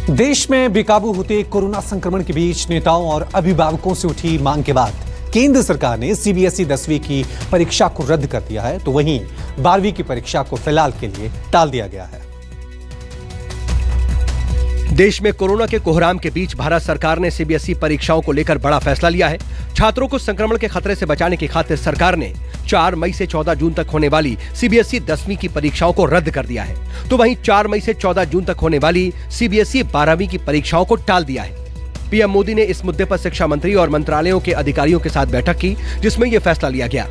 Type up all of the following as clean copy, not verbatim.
देश में बेकाबू होते कोरोना संक्रमण के बीच नेताओं और अभिभावकों से उठी मांग के बाद केंद्र सरकार ने सीबीएसई 10वीं की परीक्षा को रद्द कर दिया है, तो वहीं 12वीं की परीक्षा को फिलहाल के लिए टाल दिया गया है। देश में कोरोना के कोहराम के बीच भारत सरकार ने सीबीएसई परीक्षाओं को लेकर बड़ा फैसला लिया है। छात्रों को संक्रमण के खतरे से बचाने की खातिर सरकार ने 4 मई से 14 जून तक होने वाली सीबीएसई 10वीं की परीक्षाओं को रद्द कर दिया है, तो वहीं 4 मई से 14 जून तक होने वाली सीबीएसई 12वीं की परीक्षाओं को टाल दिया है। पीएम मोदी ने इस मुद्दे पर शिक्षा मंत्री और मंत्रालयों के अधिकारियों के साथ बैठक की, जिसमें यह फैसला लिया गया।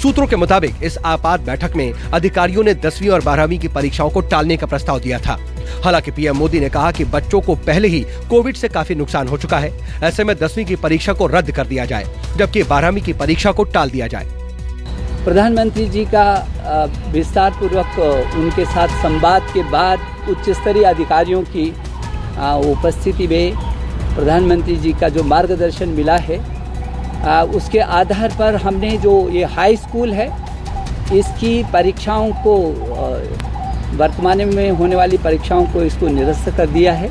सूत्रों के मुताबिक इस आपात बैठक में अधिकारियों ने 10वीं और 12वीं की परीक्षाओं को टालने का प्रस्ताव दिया था। हालांकि पीएम मोदी ने कहा कि बच्चों को पहले ही कोविड से काफी नुकसान हो चुका है, ऐसे में 10वीं की परीक्षा को रद्द कर दिया जाए, जबकि 12वीं की परीक्षा को टाल दिया जाए। प्रधानमंत्री जी का विस्तार पूर्वक उनके साथ संवाद के बाद उच्च स्तरीय अधिकारियों की उपस्थिति में प्रधानमंत्री जी का जो मार्गदर्शन मिला है, उसके आधार पर हमने जो ये हाई स्कूल है इसकी परीक्षाओं को वर्तमान में होने वाली परीक्षाओं को इसको निरस्त कर दिया है।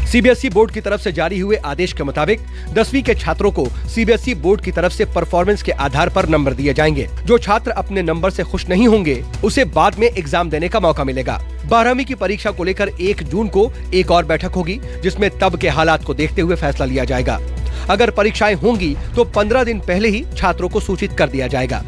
सीबीएसई बोर्ड की तरफ से जारी हुए आदेश के मुताबिक 10वीं के छात्रों को सीबीएसई बोर्ड की तरफ से परफॉर्मेंस के आधार पर नंबर दिए जाएंगे। जो छात्र अपने नंबर से खुश नहीं होंगे उसे बाद में एग्जाम देने का मौका मिलेगा। 12वीं की परीक्षा को लेकर 1 जून को एक और बैठक होगी, जिसमें तब के हालात को देखते हुए फैसला लिया जाएगा। अगर परीक्षाएं होंगी तो 15 दिन पहले ही छात्रों को सूचित कर दिया जाएगा।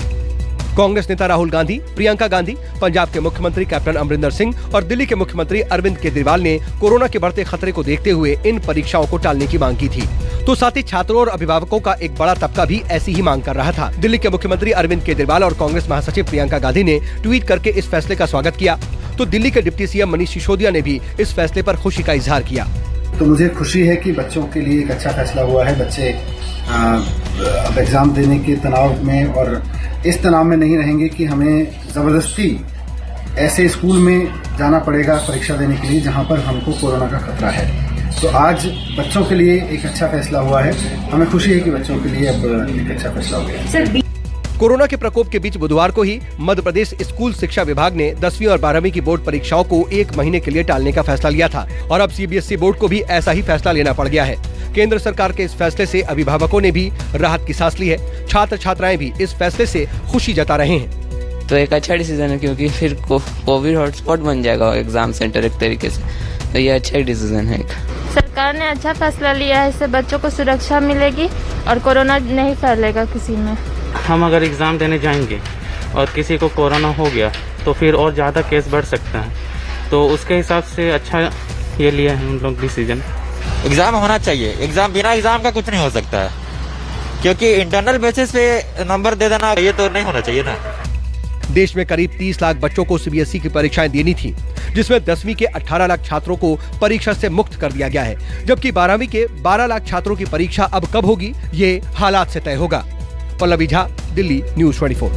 कांग्रेस नेता राहुल गांधी, प्रियंका गांधी, पंजाब के मुख्यमंत्री कैप्टन अमरिंदर सिंह और दिल्ली के मुख्यमंत्री अरविंद केजरीवाल ने कोरोना के बढ़ते खतरे को देखते हुए इन परीक्षाओं को टालने की मांग की थी। तो साथ ही छात्रों और अभिभावकों का एक बड़ा तबका भी ऐसी ही मांग कर रहा था। दिल्ली के मुख्यमंत्री अरविंद केजरीवाल और कांग्रेस महासचिव प्रियंका गांधी ने ट्वीट करके इस फैसले का स्वागत किया, तो दिल्ली के डिप्टी सीएम मनीष सिसोदिया ने भी इस फैसले पर खुशी का इजहार किया। तो मुझे खुशी है कि बच्चों के लिए एक अच्छा फैसला हुआ है। बच्चे अब एग्जाम देने के तनाव में और इस तनाव में नहीं रहेंगे कि हमें जबरदस्ती ऐसे स्कूल में जाना पड़ेगा परीक्षा देने के लिए जहां पर हमको कोरोना का खतरा है। तो आज बच्चों के लिए एक अच्छा फैसला हुआ है। हमें खुशी है कि बच्चों के लिए अब एक अच्छा फैसला हुआ है। कोरोना के प्रकोप के बीच बुधवार को ही मध्य प्रदेश स्कूल शिक्षा विभाग ने 10वीं और 12वीं की बोर्ड परीक्षाओं को 1 महीने के लिए टालने का फैसला लिया था और अब सीबीएसई बोर्ड को भी ऐसा ही फैसला लेना पड़ गया है। केंद्र सरकार के इस फैसले से अभिभावकों ने भी राहत की सांस ली है। छात्र छात्राएं भी इस फैसले से खुशी जता रहे हैं। तो एक अच्छा डिसीजन है, क्योंकि फिर कोविड हॉटस्पॉट बन जाएगा एग्जाम सेंटर एक तरीके से, तो ये अच्छा डिसीजन है। सरकार ने अच्छा फैसला लिया है, इससे बच्चों को सुरक्षा मिलेगी और कोरोना नहीं फैलेगा किसी में। हम अगर एग्ज़ाम देने जाएंगे और किसी को कोरोना हो गया तो फिर और ज़्यादा केस बढ़ सकता है, तो उसके हिसाब से अच्छा ये लिया है हम लोग डिसीजन। एग्ज़ाम होना चाहिए, एग्ज़ाम बिना एग्ज़ाम का कुछ नहीं हो सकता है, क्योंकि इंटरनल बेसिस पे नंबर दे देना ये तो नहीं होना चाहिए ना। देश में करीब 30 लाख बच्चों को सीबीएसई की परीक्षाएं देनी थी, जिसमें 10वीं के 18 लाख छात्रों को परीक्षा से मुक्त कर दिया गया है, जबकि 12वीं के 12 लाख छात्रों की परीक्षा अब कब होगी ये हालात से तय होगा। पल्लवी झा, दिल्ली, न्यूज़ 24।